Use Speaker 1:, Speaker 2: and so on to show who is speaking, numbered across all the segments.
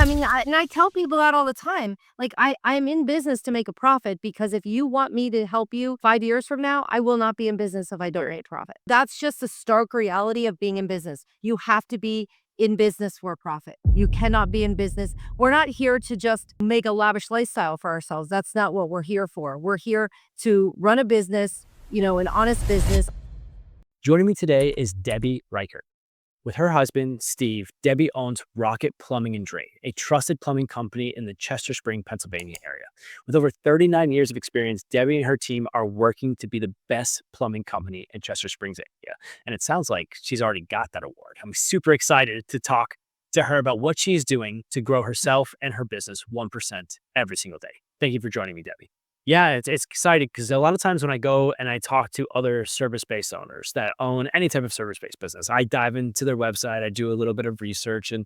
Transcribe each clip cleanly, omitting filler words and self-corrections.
Speaker 1: mean, and I tell people that all the time. Like, I'm in business to make a profit because if you want me to help you 5 years from now, I will not be in business if I don't make profit. That's just the stark reality of being in business. You have to be in business for a profit. You cannot be in business. We're not here to just make a lavish lifestyle for ourselves. That's not what we're here for. We're here to run a business, an honest business.
Speaker 2: Joining me today is Debbie Reichert. With her husband, Steve, Debbie owns Rocket Plumbing and Drain, a trusted plumbing company in the Chester Spring, Pennsylvania area. With over 39 years of experience, Debbie and her team are working to be the best plumbing company in Chester Springs area. And it sounds like she's already got that award. I'm super excited to talk to her about what she's doing to grow herself and her business 1% every single day. Thank you for joining me, Debbie. Yeah, it's exciting because a lot of times when I go and I talk to other service-based owners that own any type of service-based business, I dive into their website, I do a little bit of research, and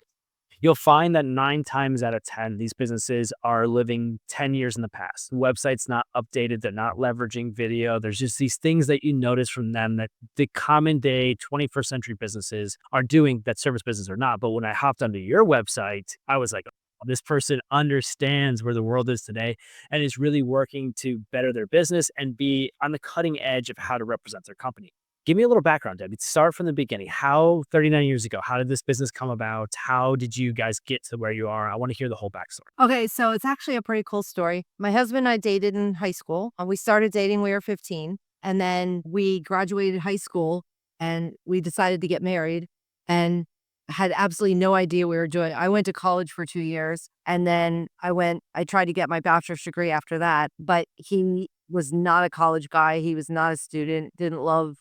Speaker 2: you'll find that 9 times out of 10, these businesses are living 10 years in the past. The website's not updated, they're not leveraging video. There's just these things that you notice from them that the common day 21st century businesses are doing that service business are not. But when I hopped onto your website, I was like, this person understands where the world is today and is really working to better their business and be on the cutting edge of how to represent their company. Give me a little background, Debbie. Start from the beginning. How 39 years ago, how did this business come about? How did you guys get to where you are? I want to hear the whole backstory.
Speaker 1: Okay, so it's actually a pretty cool story. My husband and I dated in high school. We started dating when we were 15, and then we graduated high school and we decided to get married and had absolutely no idea we were doing. I went to college for 2 years and then I tried to get my bachelor's degree after that, but he was not a college guy. He was not a student, didn't love,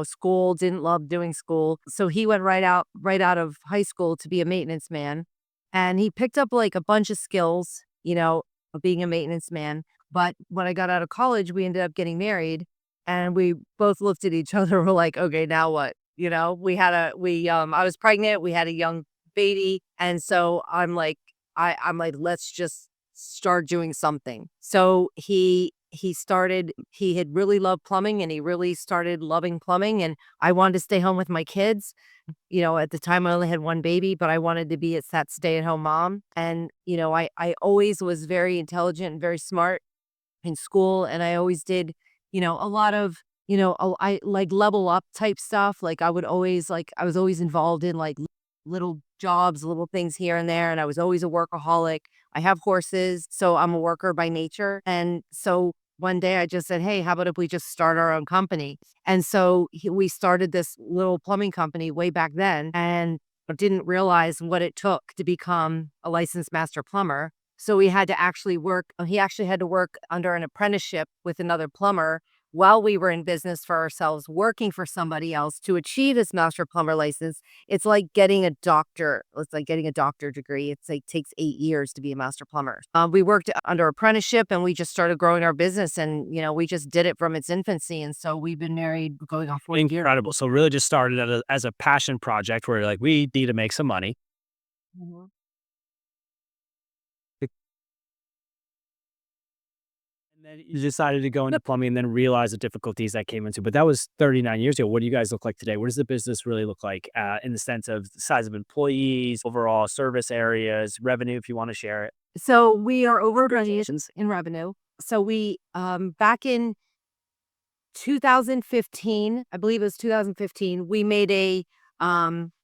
Speaker 1: school, didn't love doing school. So he went right out of high school to be a maintenance man. And he picked up like a bunch of skills, of being a maintenance man. But when I got out of college, we ended up getting married and we both looked at each other. We're like, okay, now what? I was pregnant. We had a young baby. And so I'm like, let's just start doing something. So he had really loved plumbing and he really started loving plumbing. And I wanted to stay home with my kids. At the time I only had one baby, but I wanted to be that stay-at-home mom. And, I always was very intelligent and very smart in school. And I always did, a lot of, I like level up type stuff. Like I was always involved in like little jobs, little things here and there. And I was always a workaholic. I have horses, so I'm a worker by nature. And so one day I just said, hey, how about if we just start our own company? And so we started this little plumbing company way back then and didn't realize what it took to become a licensed master plumber. So we had to actually he actually had to work under an apprenticeship with another plumber while we were in business for ourselves, working for somebody else to achieve this master plumber license. It's like getting a doctor. It's like getting a doctor degree. It's like takes 8 years to be a master plumber. We worked under apprenticeship and we just started growing our business and, we just did it from its infancy. And so we've been married going on 40 years.
Speaker 2: Incredible. So really just started as a passion project where like, we need to make some money.
Speaker 1: Mhm.
Speaker 2: And then you decided to go into plumbing and then realize the difficulties that came into. But that was 39 years ago. What do you guys look like today? What does the business really look like in the sense of the size of employees, overall service areas, revenue, if you want to share it?
Speaker 1: So we are over
Speaker 2: Congratulations.
Speaker 1: in revenue. So we back in 2015, I believe it was 2015, we made a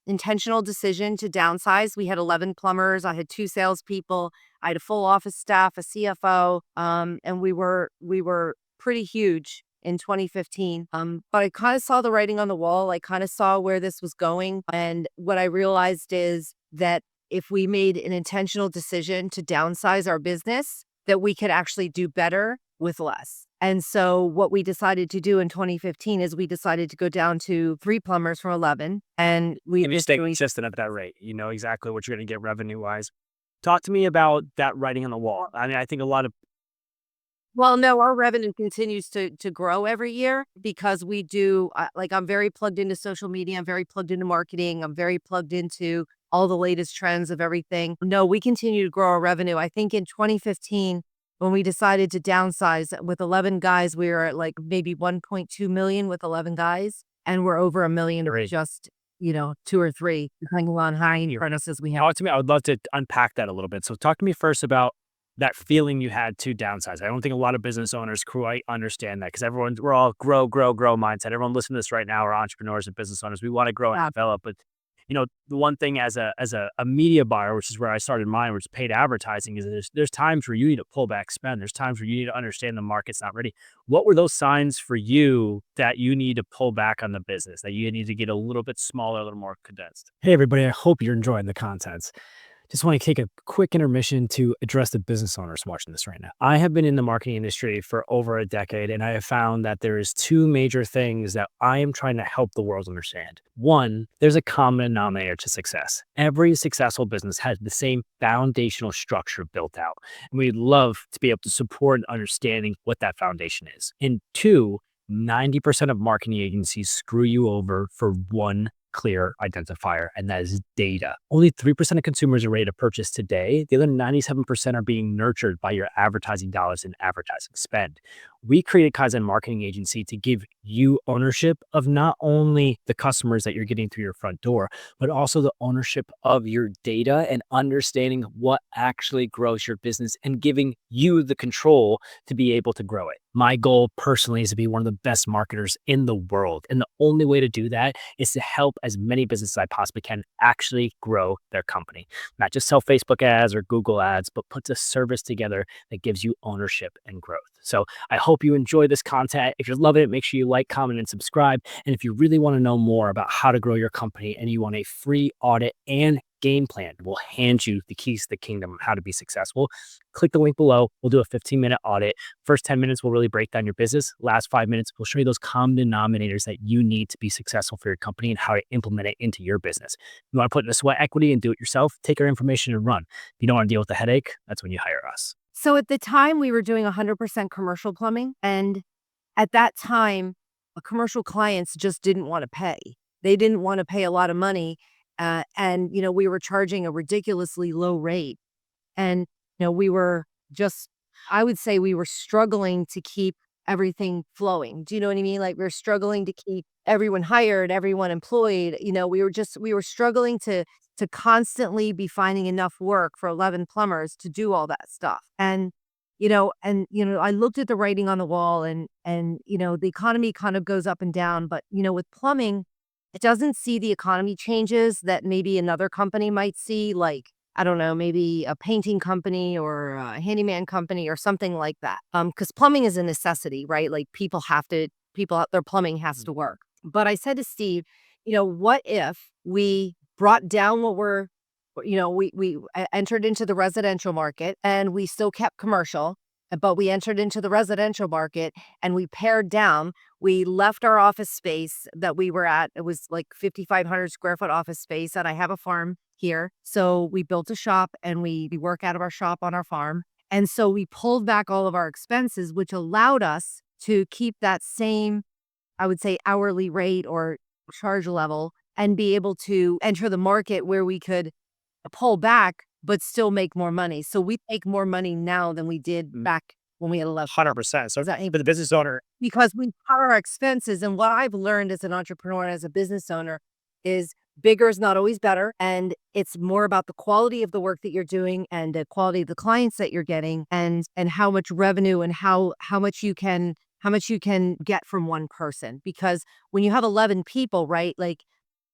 Speaker 1: intentional decision to downsize. We had 11 plumbers. I had 2 salespeople. I had a full office staff, a CFO, and we were pretty huge in 2015. But I kind of saw the writing on the wall. I kind of saw where this was going. And what I realized is that if we made an intentional decision to downsize our business, that we could actually do better with less. And so what we decided to do in 2015 is we decided to go down to 3 plumbers from 11. And we
Speaker 2: If you stay consistent at that rate, you know exactly what you're going to get revenue wise. Talk to me about that writing on the wall. I mean, I think a lot of
Speaker 1: Well, no, our revenue continues to grow every year because we do like I'm very plugged into social media, I'm very plugged into marketing, I'm very plugged into all the latest trends of everything. No, we continue to grow our revenue. I think in 2015 when we decided to downsize with 11 guys, we were at like maybe 1.2 million with 11 guys and we're over a million
Speaker 2: great.
Speaker 1: just 2 or 3, depending on how many apprentices we have.
Speaker 2: Talk to me. I would love to unpack that a little bit. So, talk to me first about that feeling you had to downsize. I don't think a lot of business owners quite understand that because we're all grow, grow, grow mindset. Everyone listening to this right now are entrepreneurs and business owners. We want to grow and
Speaker 1: Yeah.
Speaker 2: develop, but the one thing as a media buyer, which is where I started mine, which is paid advertising, is there's times where you need to pull back spend. There's times where you need to understand the market's not ready. What were those signs for you that you need to pull back on the business, that you need to get a little bit smaller, a little more condensed? Hey, everybody. I hope you're enjoying the content. Just want to take a quick intermission to address the business owners watching this right now. I have been in the marketing industry for over a decade, and I have found that there is two major things that I am trying to help the world understand. One, there's a common denominator to success. Every successful business has the same foundational structure built out, and we'd love to be able to support understanding what that foundation is. And two, 90% of marketing agencies screw you over for one clear identifier, and that is data. Only 3% of consumers are ready to purchase today. The other 97% are being nurtured by your advertising dollars and advertising spend. We created Kaizen Marketing Agency to give you ownership of not only the customers that you're getting through your front door, but also the ownership of your data and understanding what actually grows your business and giving you the control to be able to grow it. My goal personally is to be one of the best marketers in the world. And the only way to do that is to help as many businesses as I possibly can actually grow their company. Not just sell Facebook ads or Google ads, but put a service together that gives you ownership and growth. So I hope you enjoy this content. If you're loving it, make sure you like, comment, and subscribe. And if you really want to know more about how to grow your company and you want a free audit and game plan, we'll hand you the keys to the kingdom on how to be successful. Click the link below. We'll do a 15-minute audit. First 10 minutes, we'll really break down your business. Last 5 minutes, we'll show you those common denominators that you need to be successful for your company and how to implement it into your business. If you want to put in a sweat equity and do it yourself, take our information and run. If you don't want to deal with the headache, that's when you hire us.
Speaker 1: So at the time, we were doing 100% commercial plumbing, and at that time, commercial clients just didn't wanna pay. They didn't wanna pay a lot of money, and, we were charging a ridiculously low rate. And, we were just I would say we were struggling to keep everything flowing. Do you know what I mean? Like, we're struggling to keep everyone hired, everyone employed. We were struggling to constantly be finding enough work for 11 plumbers to do all that stuff. I looked at the writing on the wall, and the economy kind of goes up and down, but with plumbing, it doesn't see the economy changes that maybe another company might see, like, I don't know, maybe a painting company or a handyman company or something like that. Because plumbing is a necessity, right? Like, their plumbing has to work. But I said to Steve, what if we brought down what we entered into the residential market and we still kept commercial, but we entered into the residential market and we pared down. We left our office space that we were at. It was like 5,500 square foot office space, and I have a farm here. So we built a shop and we work out of our shop on our farm. And so we pulled back all of our expenses, which allowed us to keep that same, I would say, hourly rate or charge level and be able to enter the market where we could pull back, but still make more money. So we make more money now than we did back when we had 11.
Speaker 2: 100%. So,
Speaker 1: Does that
Speaker 2: for the business owner,
Speaker 1: because we cover our expenses. And what I've learned as an entrepreneur and as a business owner is bigger is not always better. And it's more about the quality of the work that you're doing and the quality of the clients that you're getting and how much revenue and how much you can get from one person. Because when you have 11 people, right? Like,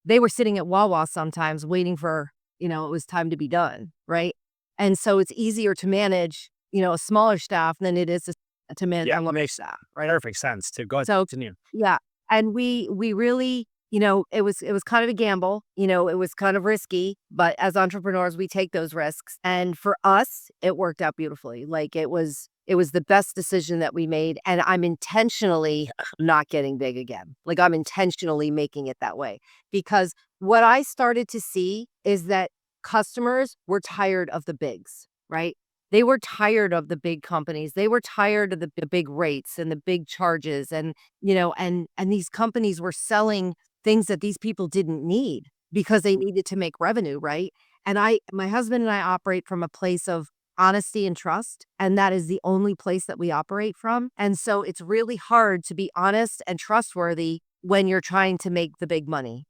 Speaker 1: they were sitting at Wawa sometimes waiting for, it was time to be done, right? And so it's easier to manage, a smaller staff than it is to manage a large staff, right?
Speaker 2: perfect sense to go ahead.
Speaker 1: So
Speaker 2: Continue.
Speaker 1: yeah, and we really, it was kind of a gamble, it was kind of risky, but as entrepreneurs, we take those risks. And for us, it worked out beautifully. Like, it was the best decision that we made, and I'm intentionally not getting big again. Like, I'm intentionally making it that way because what I started to see is that customers were tired of the bigs, right? They were tired of the big companies. They were tired of the big rates and the big charges, and these companies were selling things that these people didn't need because they needed to make revenue, right? And my husband and I operate from a place of honesty and trust, and that is the only place that we operate from. And so it's really hard to be honest and trustworthy when you're trying to make the big money.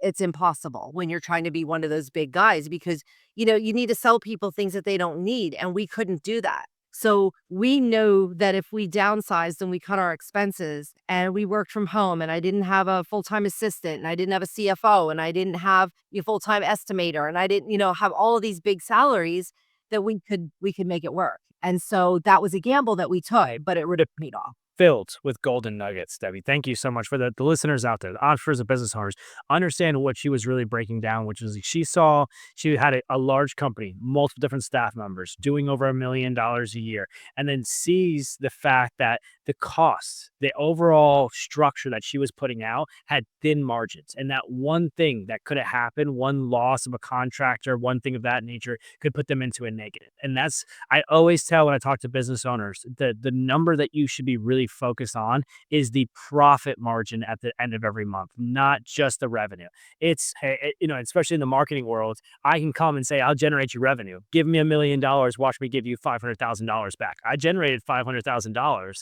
Speaker 1: it's impossible when you're trying to be one of those big guys because, you need to sell people things that they don't need, and we couldn't do that. So we know that if we downsized and we cut our expenses and we worked from home and I didn't have a full-time assistant and I didn't have a CFO and I didn't have a full-time estimator and I didn't, have all of these big salaries that we could make it work. And so that was a gamble that we took, but it would have paid off.
Speaker 2: Filled with golden nuggets, Debbie. Thank you so much for the listeners out there, the entrepreneurs and business owners, understand what she was really breaking down, which is she had a large company, multiple different staff members doing over $1 million a year, and then sees the fact that the costs, the overall structure that she was putting out had thin margins. And that one thing that could have happened, one loss of a contractor, one thing of that nature could put them into a negative. And that's I always tell when I talk to business owners, the number that you should be really focused on is the profit margin at the end of every month, not just the revenue. It's hey, especially in the marketing world, I can come and say, I'll generate you revenue. Give me $1 million, watch me give you $500,000 back. I generated $500,000.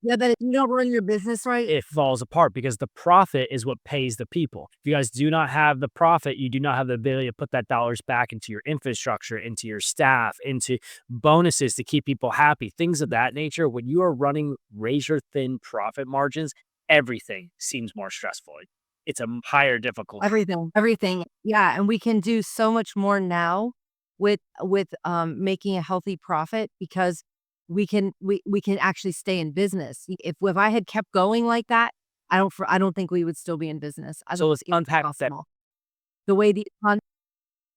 Speaker 1: Yeah, but if you don't run your business right.
Speaker 2: It falls apart because the profit is what pays the people. If you guys do not have the profit, you do not have the ability to put that dollars back into your infrastructure, into your staff, into bonuses to keep people happy, things of that nature. When you are running razor thin profit margins, everything seems more stressful. It's a higher difficulty.
Speaker 1: Everything. Yeah, and we can do so much more now with making a healthy profit because we can actually stay in business. If I had kept going like that, I don't think we would still be in business. I
Speaker 2: So
Speaker 1: don't
Speaker 2: let's
Speaker 1: think it's
Speaker 2: unpack that.
Speaker 1: possible. The way the econ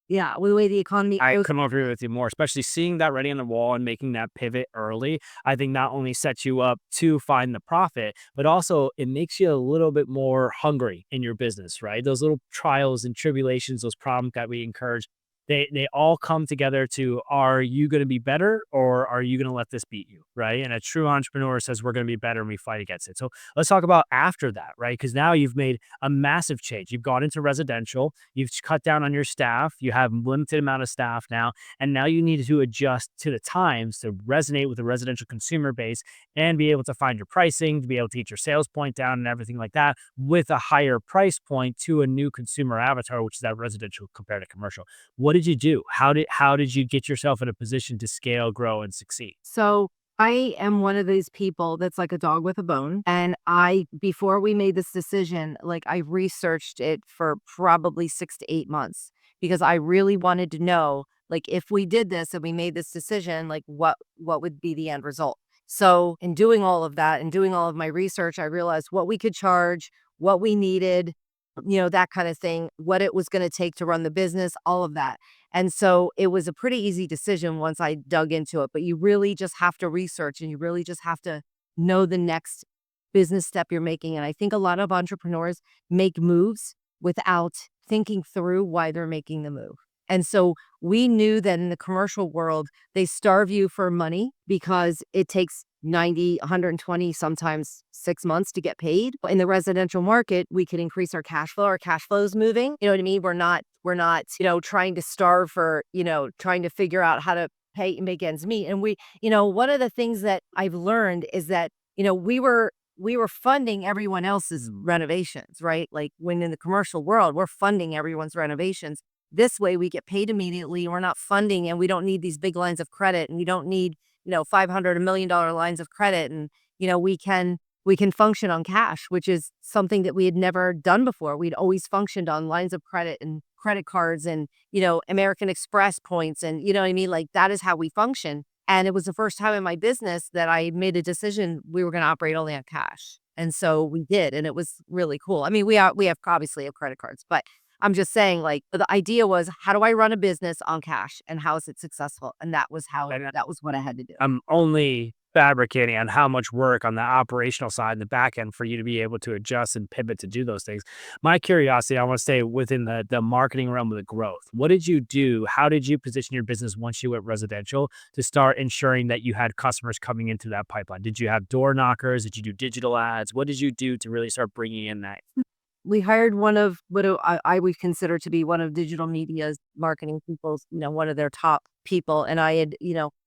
Speaker 1: Yeah, with the way the economy
Speaker 2: I
Speaker 1: goes.
Speaker 2: couldn't agree with you more, especially seeing that writing on the wall and making that pivot early. I think not only sets you up to find the profit, but also it makes you a little bit more hungry in your business, right? Those little trials and tribulations, those problems that we encourage, they all come together to, are you going to be better or are you going to let this beat you, right? And a true entrepreneur says we're going to be better and we fight against it. So let's talk about after that, right? Because now you've made a massive change. You've gone into residential. You've cut down on your staff. You have limited amount of staff now, and now you need to adjust to the times to resonate with the residential consumer base and be able to find your pricing, to be able to get your sales point down and everything like that with a higher price point to a new consumer avatar, which is that residential compared to commercial. What did you do? How did you get yourself in a position to scale, grow, and succeed?
Speaker 1: So I am one of these people that's like a dog with a bone. And before we made this decision, like I researched it for probably 6 to 8 months because I really wanted to know, like, if we did this and we made this decision, like what would be the end result. So in doing all of that and doing all of my research, I realized what we could charge, what we needed, that kind of thing, what it was going to take to run the business, all of that. And so it was a pretty easy decision once I dug into it, but you really just have to research and you really just have to know the next business step you're making. And I think a lot of entrepreneurs make moves without thinking through why they're making the move. And so we knew that in the commercial world, they starve you for money because it takes 90, 120, sometimes 6 months to get paid. In the residential market, we could increase our cash flow. Our cash flow is moving. You know what I mean? We're not, trying to starve for, trying to figure out how to pay and make ends meet. And one of the things that I've learned is that, we were funding everyone else's renovations, right? Like when in the commercial world, we're funding everyone's renovations. This way we get paid immediately. We're not funding and we don't need these big lines of credit and we don't need, 500, $1 million lines of credit. And, we can function on cash, which is something that we had never done before. We'd always functioned on lines of credit and credit cards and, American Express points. And you know what I mean? Like that is how we function. And it was the first time in my business that I made a decision we were going to operate only on cash. And so we did. And it was really cool. I mean, we have obviously have credit cards, but I'm just saying, like, the idea was, how do I run a business on cash and how is it successful? And
Speaker 2: And
Speaker 1: that was what I had to do.
Speaker 2: I'm only fabricating on how much work on the operational side and the back end for you to be able to adjust and pivot to do those things. My curiosity, I want to stay within the marketing realm of the growth. What did you do? How did you position your business once you went residential to start ensuring that you had customers coming into that pipeline? Did you have door knockers? Did you do digital ads? What did you do to really start bringing in that?
Speaker 1: We hired one of what I would consider to be one of digital media's marketing people's, one of their top people. And I had,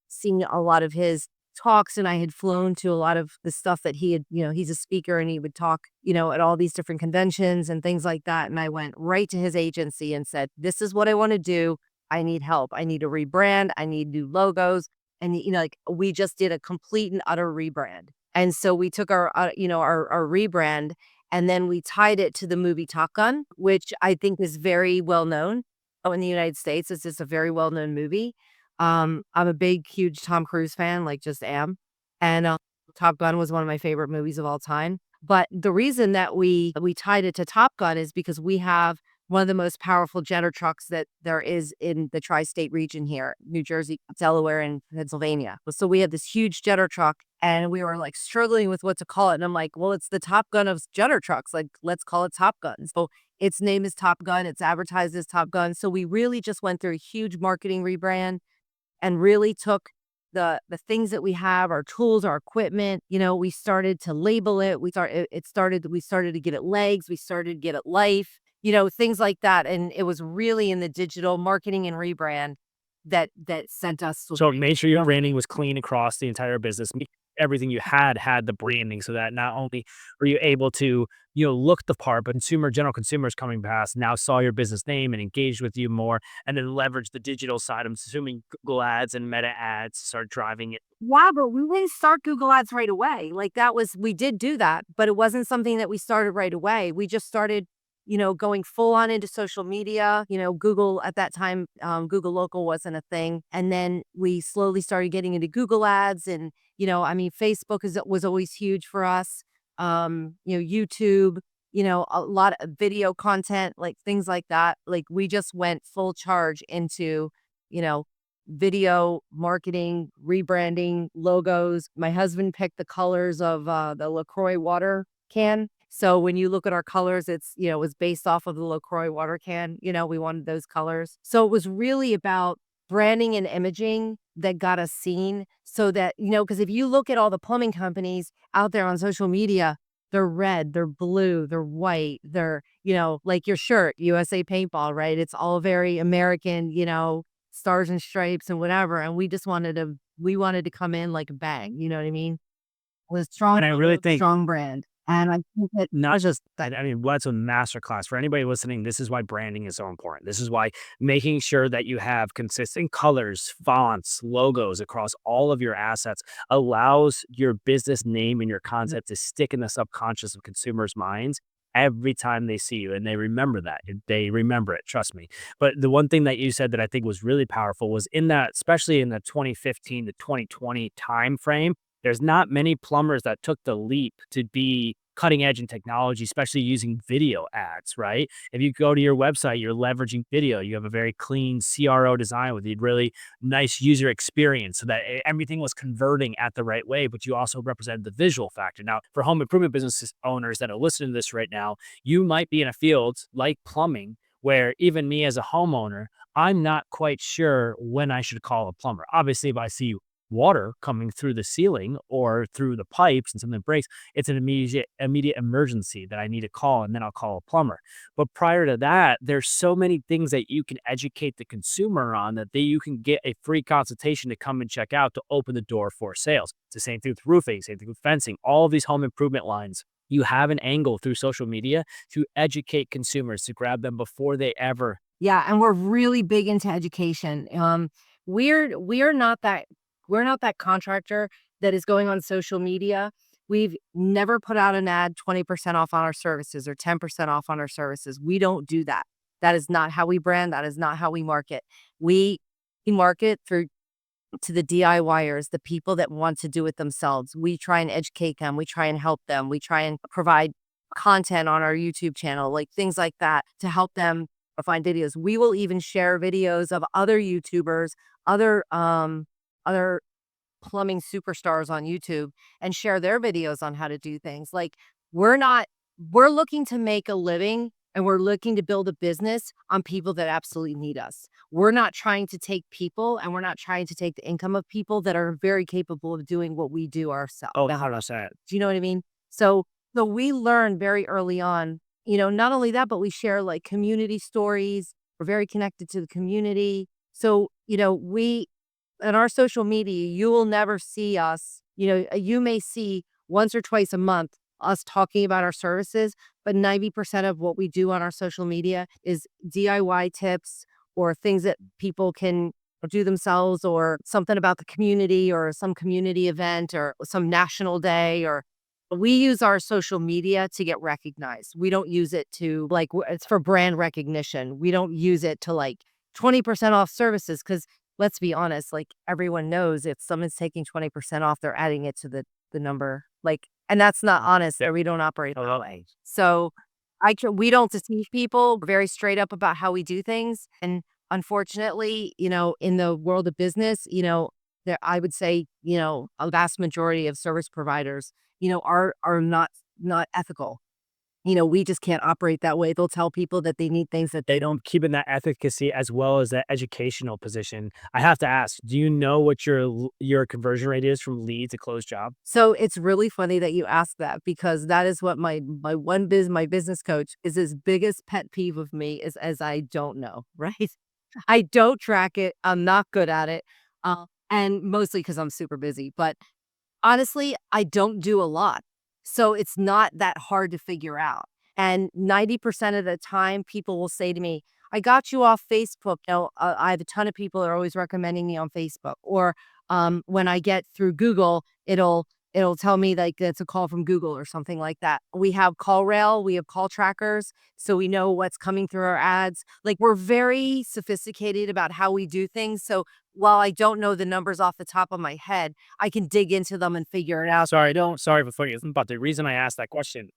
Speaker 1: seen a lot of his talks, and I had flown to a lot of the stuff that he had, he's a speaker and he would talk, at all these different conventions and things like that. And I went right to his agency and said, "This is what I want to do. I need help. I need a rebrand. I need new logos." And, like we just did a complete and utter rebrand. And so we took our rebrand and then we tied it to the movie Top Gun, which I think is very well known. Oh, in the United States, it's just a very well known movie. I'm a big, huge Tom Cruise fan, like just am. And Top Gun was one of my favorite movies of all time. But the reason that we tied it to Top Gun is because we have one of the most powerful jetter trucks that there is in the tri-state region here, New Jersey, Delaware, and Pennsylvania. So we have this huge jetter truck and we were like struggling with what to call it. And I'm like, well, it's the Top Gun of jetter trucks. Like, let's call it Top Gun. So its name is Top Gun. It's advertised as Top Gun. So we really just went through a huge marketing rebrand and really took the things that we have, our tools, our equipment, we started to label it. We started to give it legs, we started to give it life, things like that. And it was really in the digital marketing and rebrand that sent us
Speaker 2: So make sure your branding was clean across the entire business. Make everything you had the branding so that not only were you able to, look the part, but general consumers coming past now saw your business name and engaged with you more and then leverage the digital side. I'm assuming Google ads and meta ads start driving it.
Speaker 1: Wow, but we didn't start Google Ads right away. Like we did do that, but it wasn't something that we started right away. We just started, going full on into social media. Google at that time, Google Local wasn't a thing. And then we slowly started getting into Google Ads. And, I mean, Facebook was always huge for us. YouTube, a lot of video content, like things like that. Like we just went full charge into, you know, video marketing, rebranding, logos. My husband picked the colors of the LaCroix water can. So when you look at our colors, it was based off of the LaCroix water can. We wanted those colors. So it was really about branding and imaging that got us seen so that, because if you look at all the plumbing companies out there on social media, they're red, they're blue, they're white, they're, like your shirt, USA Paintball, right? It's all very American, stars and stripes and whatever, and we wanted to come in like a bang, you know what I mean? With strong
Speaker 2: And I really think
Speaker 1: strong brand, and I think that
Speaker 2: not just that, I mean, what's a masterclass for anybody listening? This is why branding is so important. This is why making sure that you have consistent colors, fonts, logos across all of your assets allows your business name and your concept to stick in the subconscious of consumers' minds every time they see you and they remember that. They remember it, trust me. But the one thing that you said that I think was really powerful was in that, especially in the 2015 to 2020 time frame, there's not many plumbers that took the leap to be cutting edge in technology, especially using video ads, right? If you go to your website, you're leveraging video. You have a very clean CRO design with a really nice user experience so that everything was converting at the right way, but you also represented the visual factor. Now, for home improvement business owners that are listening to this right now, you might be in a field like plumbing where even me as a homeowner, I'm not quite sure when I should call a plumber. Obviously, if I see water coming through the ceiling or through the pipes and something breaks, it's an immediate emergency that I need to call, and then I'll call a plumber. But prior to that, there's so many things that you can educate the consumer on that you can get a free consultation to come and check out to open the door for sales. It's the same thing with roofing, same thing with fencing, all of these home improvement lines. You have an angle through social media to educate consumers, to grab them before they ever.
Speaker 1: yeah, and we're really big into education. We're not that contractor that is going on social media. We've never put out an ad 20% off on our services or 10% off on our services. We don't do that. That is not how we brand. That is not how we market. We market through to the DIYers, the people that want to do it themselves. We try and educate them. We try and help them. We try and provide content on our YouTube channel, like things like that to help them find videos. We will even share videos of other YouTubers, other plumbing superstars on YouTube and share their videos on how to do things. Like we're not we're looking to make a living and we're looking to build a business on people that absolutely need us. We're not trying to take people and we're not trying to take the income of people that are very capable of doing what we do ourselves.
Speaker 2: Oh, 100%.
Speaker 1: Do you know what I mean? So we learn very early on, not only that, but we share like community stories. We're very connected to the community. So, in our social media, you will never see us, you may see once or twice a month us talking about our services, but 90% of what we do on our social media is DIY tips or things that people can do themselves or something about the community or some community event or some national day or we use our social media to get recognized. We don't use it to it's for brand recognition. We don't use it to 20% off services because let's be honest, everyone knows if someone's taking 20% off, they're adding it to the number. And that's not honest. Or we don't operate that way. So we don't deceive people. We're very straight up about how we do things. And unfortunately, in the world of business, there I would say, a vast majority of service providers, are not ethical. We just can't operate that way. They'll tell people that they need things that
Speaker 2: They don't keep in that efficacy as well as that educational position. I have to ask, do you know what your conversion rate is from lead to closed job?
Speaker 1: So it's really funny that you ask that because that is what my business coach is his biggest pet peeve of me is as I don't know, right? I don't track it. I'm not good at it. And mostly because I'm super busy. But honestly, I don't do a lot. So it's not that hard to figure out. And 90% of the time, people will say to me, I got you off Facebook. I have a ton of people that are always recommending me on Facebook. Or when I get through Google, it'll tell me like it's a call from Google or something like that. We have call rail, we have call trackers, so we know what's coming through our ads. We're very sophisticated about how we do things. So while I don't know the numbers off the top of my head, I can dig into them and figure it out.
Speaker 2: Sorry for putting it, but the reason I asked that question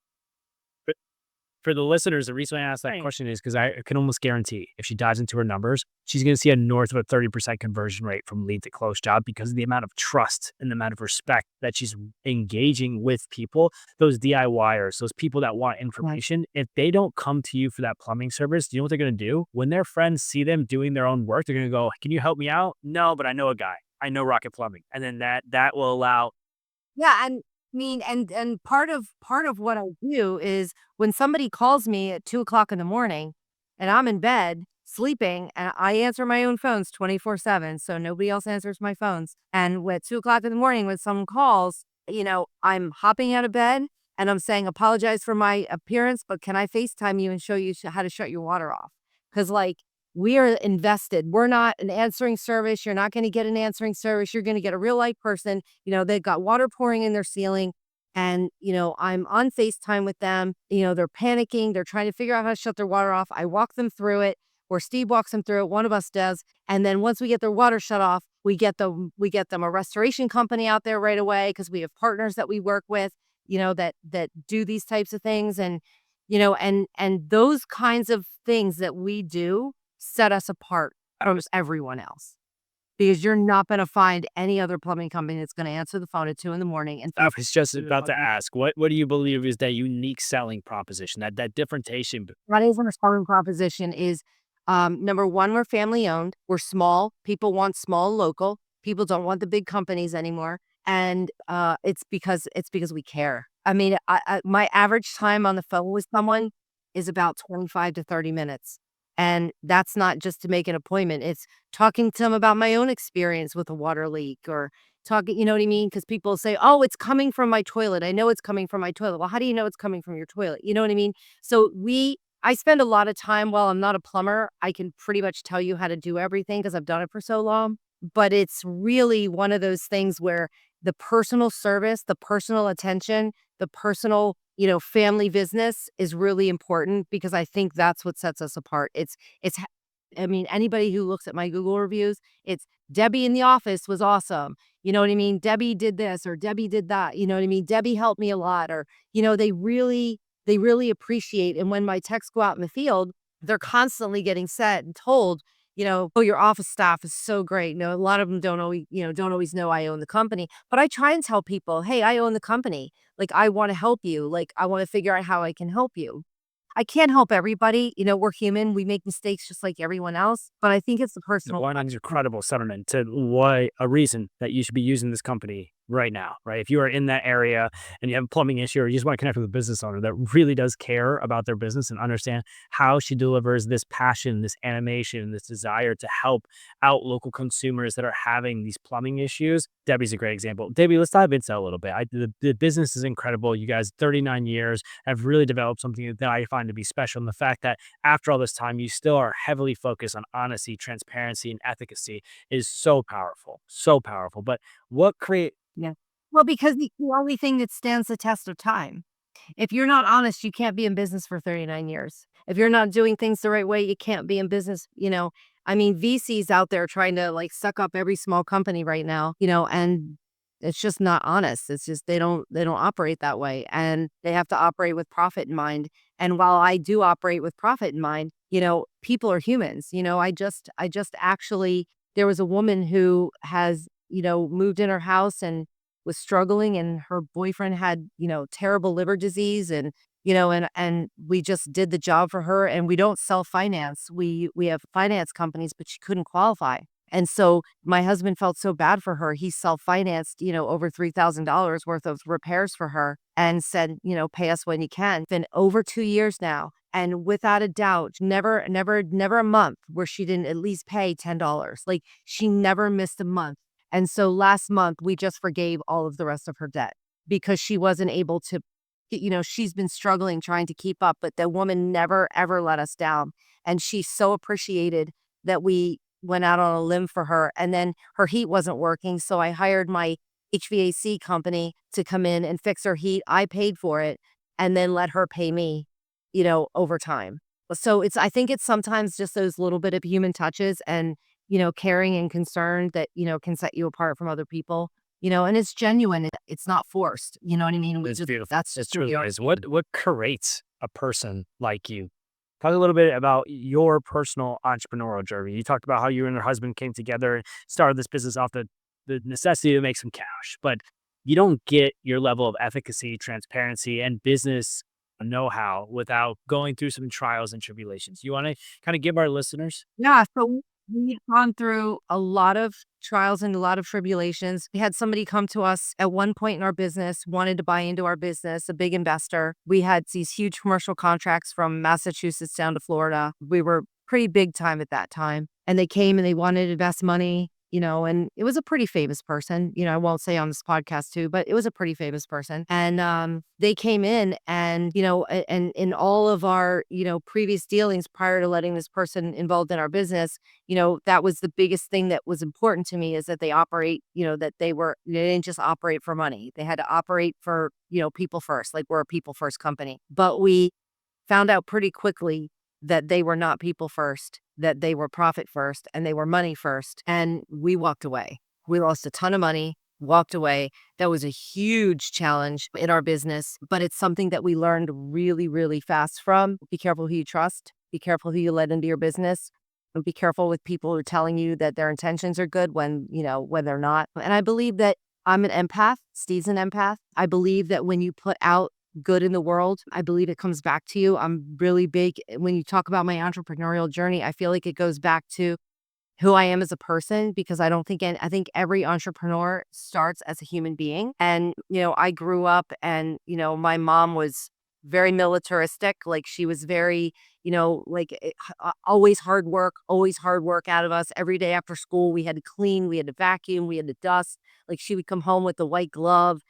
Speaker 2: for the listeners, the reason I asked that
Speaker 1: Right.
Speaker 2: question is because I can almost guarantee if she dives into her numbers, she's going to see a north of a 30% conversion rate from lead to closed job because of the amount of trust and the amount of respect that she's engaging with people, those DIYers, those people that want
Speaker 1: Right.
Speaker 2: information. If they don't come to you for that plumbing service, you know what they're going to do? When their friends see them doing their own work, they're going to go, can you help me out? No, but I know a guy. I know Rocket Plumbing. And then that will allow.
Speaker 1: Yeah, and I mean, and part of what I do is when somebody calls me at 2 o'clock in the morning and I'm in bed sleeping and I answer my own phones 24/7, so nobody else answers my phones. And at 2 o'clock in the morning when someone calls, I'm hopping out of bed and I'm saying, apologize for my appearance, but can I FaceTime you and show you how to shut your water off? Because we are invested. We're not an answering service. You're not going to get an answering service. You're going to get a real life person. They've got water pouring in their ceiling. And, I'm on FaceTime with them. They're panicking. They're trying to figure out how to shut their water off. I walk them through it, or Steve walks them through it. One of us does. And then once we get their water shut off, we get them a restoration company out there right away because we have partners that we work with, that do these types of things. And those kinds of things that we do set us apart from everyone else because you're not gonna find any other plumbing company that's gonna answer the phone at 2 in the morning and
Speaker 2: I was just about to ask, what do you believe is that unique selling proposition, that differentiation?
Speaker 1: That is our selling proposition is, number 1, we're family owned, we're small, people want small local, people don't want the big companies anymore, and, it's because we care. I mean, my average time on the phone with someone is about 25 to 30 minutes, and that's not just to make an appointment, it's talking to them about my own experience with a water leak or talking you know what I mean? Because people say, "Oh, it's coming from my toilet. I know it's coming from my toilet." Well, how do you know it's coming from your toilet? You know what I mean? So I spend a lot of time while I'm not a plumber, I can pretty much tell you how to do everything because 'cause I've done it for so long, but it's really one of those things where the personal service, the personal attention, the personal, family business is really important because I think that's what sets us apart. It's ha I mean, anybody who looks at my Google reviews, it's Debbie in the office was awesome. You know what I mean? Debbie did this or Debbie did that. You know what I mean? Debbie helped me a lot or, they really appreciate. And when my techs go out in the field, they're constantly getting set and told, oh, your office staff is so great. A lot of them don't always know I own the company, but I try and tell people, hey, I own the company. I want to help you. I want to figure out how I can help you. I can't help everybody. We're human. We make mistakes just like everyone else, but I think it's the personal.
Speaker 2: Why not is a credible settlement to why a reason that you should be using this company right now, right? If you are in that area and you have a plumbing issue or you just want to connect with a business owner that really does care about their business and understand how she delivers this passion, this animation, this desire to help out local consumers that are having these plumbing issues, Debbie's a great example. Debbie, let's dive into that a little bit. The business is incredible. You guys, 39 years, have really developed something that I find to be special. And the fact that after all this time, you still are heavily focused on honesty, transparency, and efficacy is so powerful, so powerful. But what create
Speaker 1: Yeah. Well, because the only thing that stands the test of time. If you're not honest, you can't be in business for 39 years. If you're not doing things the right way, you can't be in business, you know? I mean, VCs out there trying to, like, suck up every small company right now, and it's just not honest. It's just they don't operate that way, and they have to operate with profit in mind, and while I do operate with profit in mind, people are humans, I just actually there was a woman who has, moved in her house and was struggling, and her boyfriend had, terrible liver disease, and we just did the job for her, and we don't self finance. We have finance companies, but she couldn't qualify. And so my husband felt so bad for her. He self financed, over $3,000 worth of repairs for her and said, pay us when you can. It's been over 2 years now. And without a doubt, never a month where she didn't at least pay $10. Like, she never missed a month. And so last month, we just forgave all of the rest of her debt because she wasn't able to, she's been struggling trying to keep up, but the woman never, ever let us down. And she so appreciated that we went out on a limb for her. And then her heat wasn't working. So I hired my HVAC company to come in and fix her heat. I paid for it and then let her pay me, over time. So I think it's sometimes just those little bit of human touches and, caring and concern that, can set you apart from other people, and it's genuine. It's not forced. You know what I mean?
Speaker 2: It's beautiful.
Speaker 1: That's
Speaker 2: It
Speaker 1: just who we
Speaker 2: truly
Speaker 1: are.
Speaker 2: is. What creates a person like you? Talk a little bit about your personal entrepreneurial journey. You talked about how you and your husband came together and started this business off the necessity to make some cash, but you don't get your level of efficacy, transparency, and business know-how without going through some trials and tribulations. You want to kind of give our listeners?
Speaker 1: Yeah, so we've gone through a lot of trials and a lot of tribulations. We had somebody come to us at one point in our business, wanted to buy into our business, a big investor. We had these huge commercial contracts from Massachusetts down to Florida. We were pretty big time at that time. And they came and they wanted to invest money, and it was a pretty famous person. I won't say on this podcast too, but it was a pretty famous person. And they came in and, and in all of our, previous dealings prior to letting this person involved in our business, that was the biggest thing that was important to me is that they operate, that they didn't just operate for money. They had to operate for, people first. Like, we're a people first company. But we found out pretty quickly that they were not people first, that they were profit first, and they were money first. And we walked away. We lost a ton of money, walked away. That was a huge challenge in our business, but it's something that we learned really, really fast from. Be careful who you trust. Be careful who you let into your business. And be careful with people who are telling you that their intentions are good when they're not. And I believe that I'm an empath. Steve's an empath. I believe that when you put out good in the world, I believe it comes back to you. I'm really big when you talk about my entrepreneurial journey, I feel like it goes back to who I am as a person because I think every entrepreneur starts as a human being. And, I grew up and, my mom was very militaristic. Like, she was very, always hard work out of us. Every day after school, we had to clean, we had to vacuum, we had to dust. Like, she would come home with the white glove,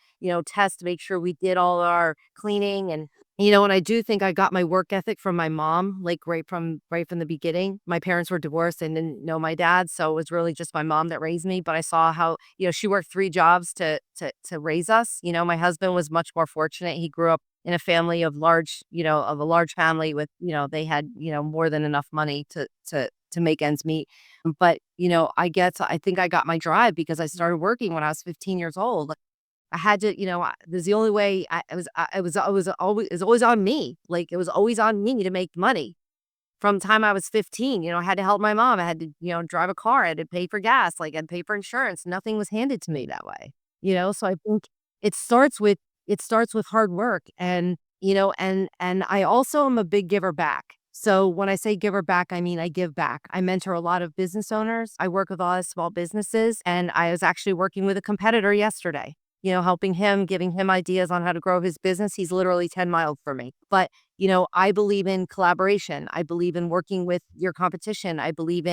Speaker 1: test to make sure we did all our cleaning. And I do think I got my work ethic from my mom, like, right from the beginning. My parents were divorced and didn't know my dad, so it was really just my mom that raised me, but I saw how, she worked 3 jobs to raise us. My husband was much more fortunate. He grew up in a family of a large family with, they had, more than enough money to make ends meet. But, I think I got my drive because I started working when I was 15 years old. I had to, there's the only way it was always on me. Like, it was always on me to make money. From the time I was 15, I had to help my mom. I had to, drive a car. I had to pay for gas. Like, I had to pay for insurance. Nothing was handed to me that way. So I think it starts with hard work and I also am a big giver back. So when I say giver back, I mean I give back. I mentor a lot of business owners. I work with a lot of small businesses, and I was actually working with a competitor yesterday. helping him, giving him ideas on how to grow his business. He's literally 10 miles from me. But, I believe in collaboration. I believe in working with your competition. I believe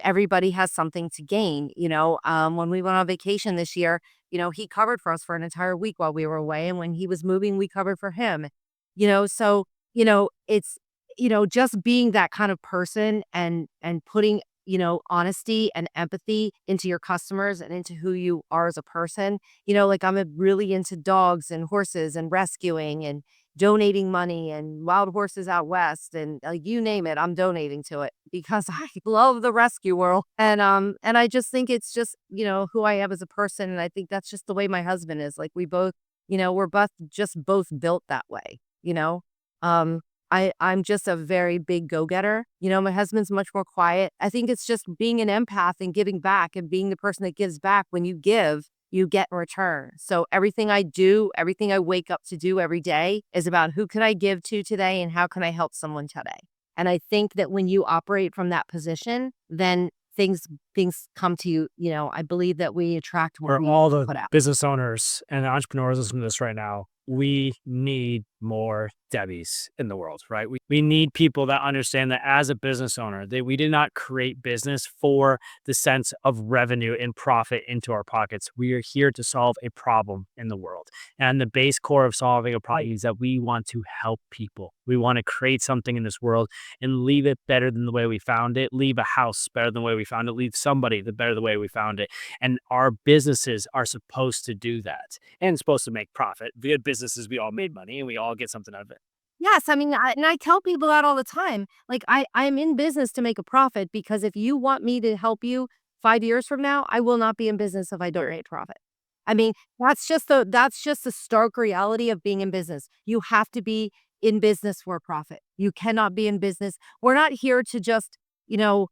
Speaker 1: everybody has something to gain. When we went on vacation this year, he covered for us for an entire week while we were away. And when he was moving, we covered for him. So, it's, just being that kind of person and putting, honesty and empathy into your customers and into who you are as a person. Like really into dogs and horses and rescuing and donating money and wild horses out west and you name it, I'm donating to it because I love the rescue world. And I just think it's just, who I am as a person. And I think that's just the way my husband is. Like we both, we're both built that way, you know? Um, I'm just a very big go-getter. My husband's much more quiet. I think it's just being an empath and giving back and being the person that gives back. When you give, you get in return. So everything I do, everything I wake up to do every day is about who can I give to today and how can I help someone today? And I think that when you operate from that position, then things come to you. I believe that we attract what
Speaker 2: For
Speaker 1: we
Speaker 2: all the
Speaker 1: put out.
Speaker 2: business owners and entrepreneurs listening to this right now, we need more Debbies in the world, right? We need people that understand that as a business owner, that we did not create business for the sense of revenue and profit into our pockets. We are here to solve a problem in the world. And the base core of solving a problem is that we want to help people. We want to create something in this world and leave it better than the way we found it, leave a house better than the way we found it, leave somebody the better the way we found it. And our businesses are supposed to do that and supposed to make profit. Good businesses, we all made money and we all get something out of it.
Speaker 1: Yes, I mean, and I tell people that all the time. Like, I'm in business to make a profit because if you want me to help you 5 years from now, I will not be in business if I don't make profit. I mean, that's just the stark reality of being in business. You have to be in business for a profit. You cannot be in business. We're not here to just, you know,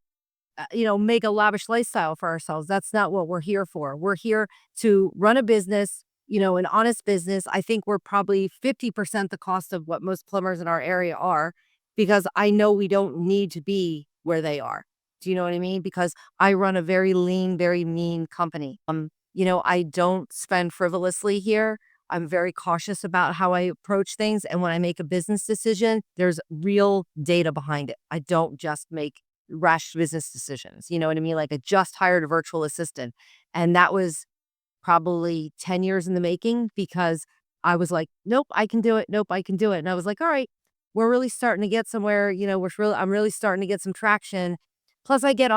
Speaker 1: make a lavish lifestyle for ourselves. That's not what we're here for. We're here to run a business, an honest business. I think we're probably 50% the cost of what most plumbers in our area are because I know we don't need to be where they are. Do you know what I mean? Because I run a very lean, very mean company. I don't spend frivolously here. I'm very cautious about how I approach things. And when I make a business decision, there's real data behind it. I don't just make rash business decisions. You know what I mean? Like I just hired a virtual assistant and that was probably 10 years in the making because I was like, nope, I can do it. Nope, I can do it. And I was like, all right, we're really starting to get somewhere. I'm really starting to get some traction. Plus, I get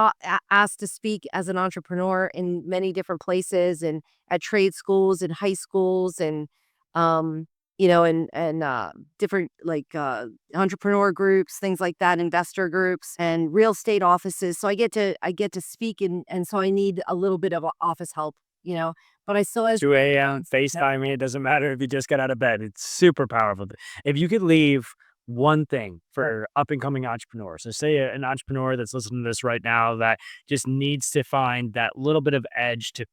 Speaker 1: asked to speak as an entrepreneur in many different places and at trade schools and high schools and, different entrepreneur groups, things like that, investor groups and real estate offices. So I get to speak and so I need a little bit of office help, but I still as
Speaker 2: 2 a.m. FaceTiming, it doesn't matter if you just get out of bed. It's super powerful. If you could leave one thing for up and coming entrepreneurs, so say an entrepreneur that's listening to this right now that just needs to find that little bit of edge to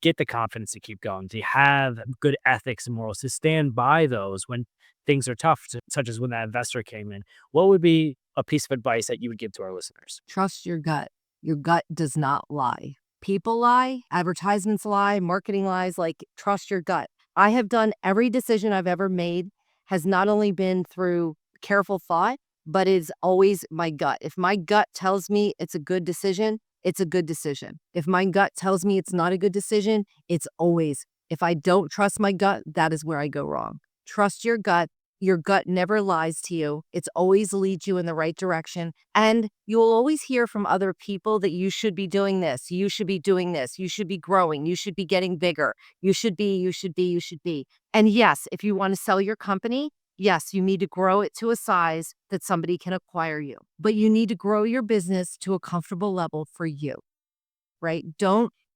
Speaker 2: get the confidence to keep going, to have good ethics and morals, to stand by those when things are tough, such as when that investor came in, what would be a piece of advice that you would give to our listeners?
Speaker 1: trust your gut. Your gut does not lie. People lie, advertisements lie, marketing lies, like trust your gut. I have done every decision I've ever made has not only been through careful thought, but it's always my gut. If my gut tells me it's a good decision, it's a good decision. If my gut tells me it's not a good decision, it's always. If I don't trust my gut, that is where I go wrong. Trust your gut. Your gut never lies to you. It's always leads you in the right direction. And you'll always hear from other people that you should be doing this. You should be doing this. You should be growing. You should be getting bigger. You should be. And yes, if you want to sell your company, yes, you need to grow it to a size that somebody can acquire you. But you need to grow your business to a comfortable level for you, right?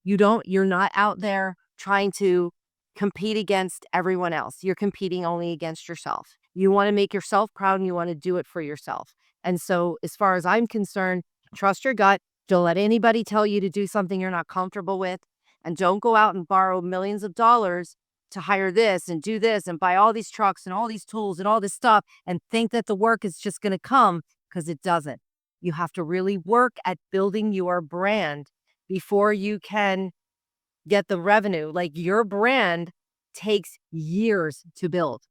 Speaker 1: You're not out there trying to compete against everyone else. You're competing only against yourself. You want to make yourself proud and you want to do it for yourself. And so, as far as I'm concerned, trust your gut. Don't let anybody tell you to do something you're not comfortable with. And don't go out and borrow millions of dollars to hire this and do this and buy all these trucks and all these tools and all this stuff and think that the work is just going to come because it doesn't. You have to really work at building your brand before you can get the revenue. Like, your brand takes years to build,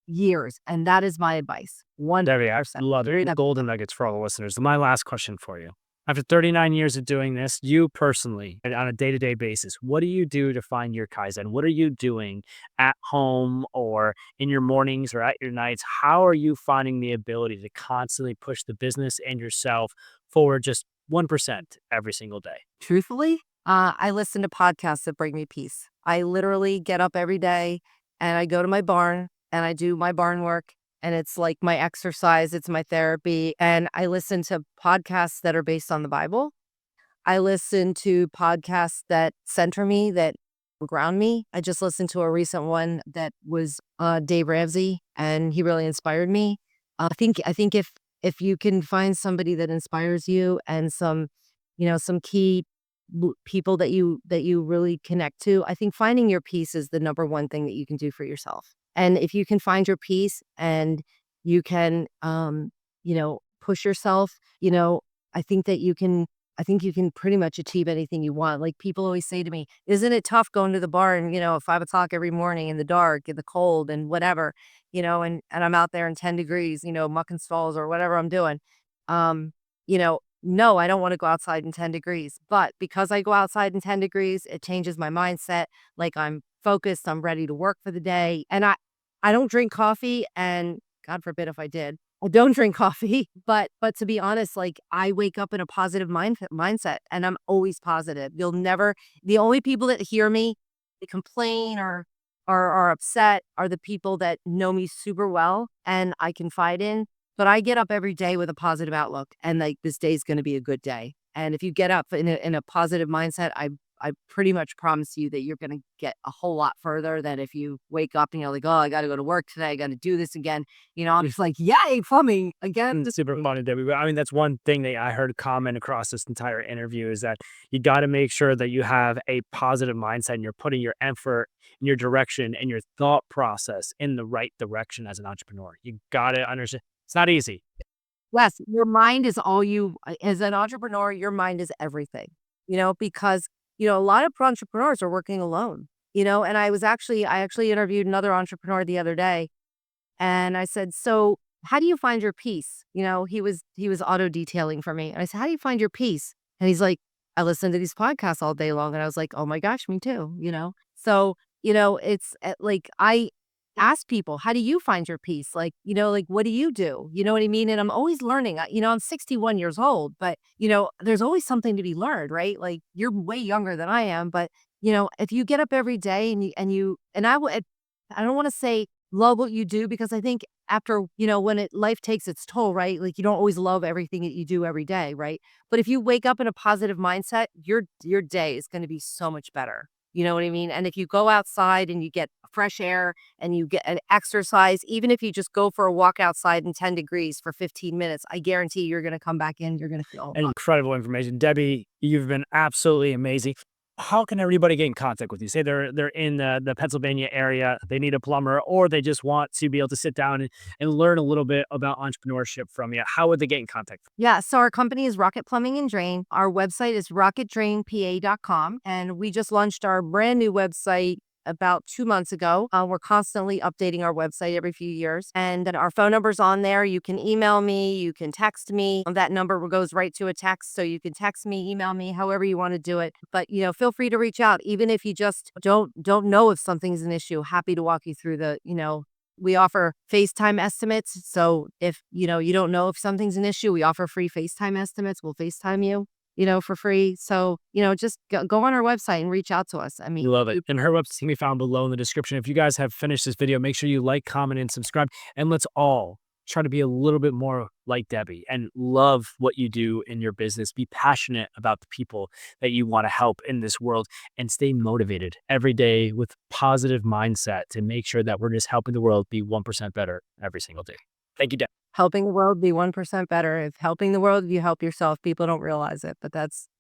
Speaker 1: years, and that is my advice.
Speaker 2: Debbie, I
Speaker 1: 100%.
Speaker 2: love it. Golden nuggets for all the listeners. My last question for you. After 39 years of doing this, you personally, and on a day to day basis, what do you do to find your Kaizen? What are you doing at home or in your mornings or at your nights? How are you finding the ability to constantly push the business and yourself forward just 1% every single day?
Speaker 1: Truthfully, I listen to podcasts that bring me peace. I literally get up every day and I go to my barn and I do my barn work, and it's like my exercise, it's my therapy, and I listen to podcasts that are based on the Bible. I listen to podcasts that center me, that ground me. I just listened to a recent one that was Dave Ramsey, and he really inspired me. I think if you can find somebody that inspires you, and some, some key people that you really connect to, I think finding your peace is the number one thing that you can do for yourself. And if you can find your peace and you can, push yourself, I think that you can I think you can pretty much achieve anything you want. Like, people always say to me, "Isn't it tough going to the barn, at 5 o'clock every morning in the dark, in the cold, and whatever, and I'm out there in 10 degrees, mucking stalls or whatever I'm doing." No, I don't want to go outside in 10 degrees. But because I go outside in 10 degrees, it changes my mindset. Like, I'm focused, I'm ready to work for the day. And I don't drink coffee, and God forbid if I did. I don't drink coffee, but to be honest, like, I wake up in a positive mindset, and I'm always positive. You'll never The only people that hear me, they complain or are upset, are the people that know me super well and I confide in. But I get up every day with a positive outlook, and, like, this day is gonna be a good day. And if you get up in a positive mindset, I pretty much promise you that you're gonna get a whole lot further than if you wake up and you're like, "Oh, I gotta go to work today. I gotta do this again." I'm just like, "Yay, plumbing again."
Speaker 2: Super funny, Debbie. But I mean, that's one thing that I heard common across this entire interview is that you got to make sure that you have a positive mindset and you're putting your effort and your direction and your thought process in the right direction as an entrepreneur. You got to understand it's not easy.
Speaker 1: Yes, your mind is all as an entrepreneur, your mind is everything, because, a lot of entrepreneurs are working alone, and I actually interviewed another entrepreneur the other day, and I said, "So, how do you find your peace?" He was auto detailing for me. And I said, "How do you find your peace?" And he's like, "I listen to these podcasts all day long." And I was like, "Oh my gosh, me too." So, it's like, I ask people, "How do you find your peace?" Like, what do you do? You know what I mean? And I'm always learning. I'm 61 years old, but, there's always something to be learned, right? Like, you're way younger than I am, but, if you get up every day and I don't want to say love what you do, because I think after, when life takes its toll, right? Like, you don't always love everything that you do every day, right? But if you wake up in a positive mindset, your day is going to be so much better. You know what I mean? And if you go outside and you get fresh air and you get an exercise, even if you just go for a walk outside in 10 degrees for 15 minutes, I guarantee you're going to come back in, you're going to feel
Speaker 2: And incredible information. Debbie, you've been absolutely amazing. How can everybody get in contact with you? Say they're in the Pennsylvania area, they need a plumber, or they just want to be able to sit down and learn a little bit about entrepreneurship from you. How would they get in contact?
Speaker 1: Yeah, so our company is Rocket Plumbing and Drain. Our website is rocketdrainpa.com, and we just launched our brand new website about 2 months ago. We're constantly updating our website every few years, and then our phone number's on there. You can email me, you can text me. That number goes right to a text, so you can text me, email me, however you want to do it. But, feel free to reach out, even if you just don't know if something's an issue. Happy to walk you through we offer FaceTime estimates. So if, you don't know if something's an issue, we offer free FaceTime estimates. We'll FaceTime you, for free. So, just go on our website and reach out to us. I mean,
Speaker 2: You love it. And her website can be found below in the description. If you guys have finished this video, make sure you like, comment, and subscribe. And let's all try to be a little bit more like Debbie and love what you do in your business. Be passionate about the people that you want to help in this world and stay motivated every day with positive mindset to make sure that we're just helping the world be 1% better every single day. Thank you, Debbie.
Speaker 1: helping the world be 1% better. If helping the world, if you help yourself, people don't realize it, but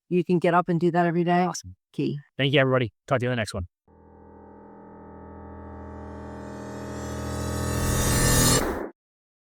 Speaker 1: you can get up and do that every day.
Speaker 2: Awesome.
Speaker 1: Key.
Speaker 2: Thank you, everybody. Talk to you in the next one.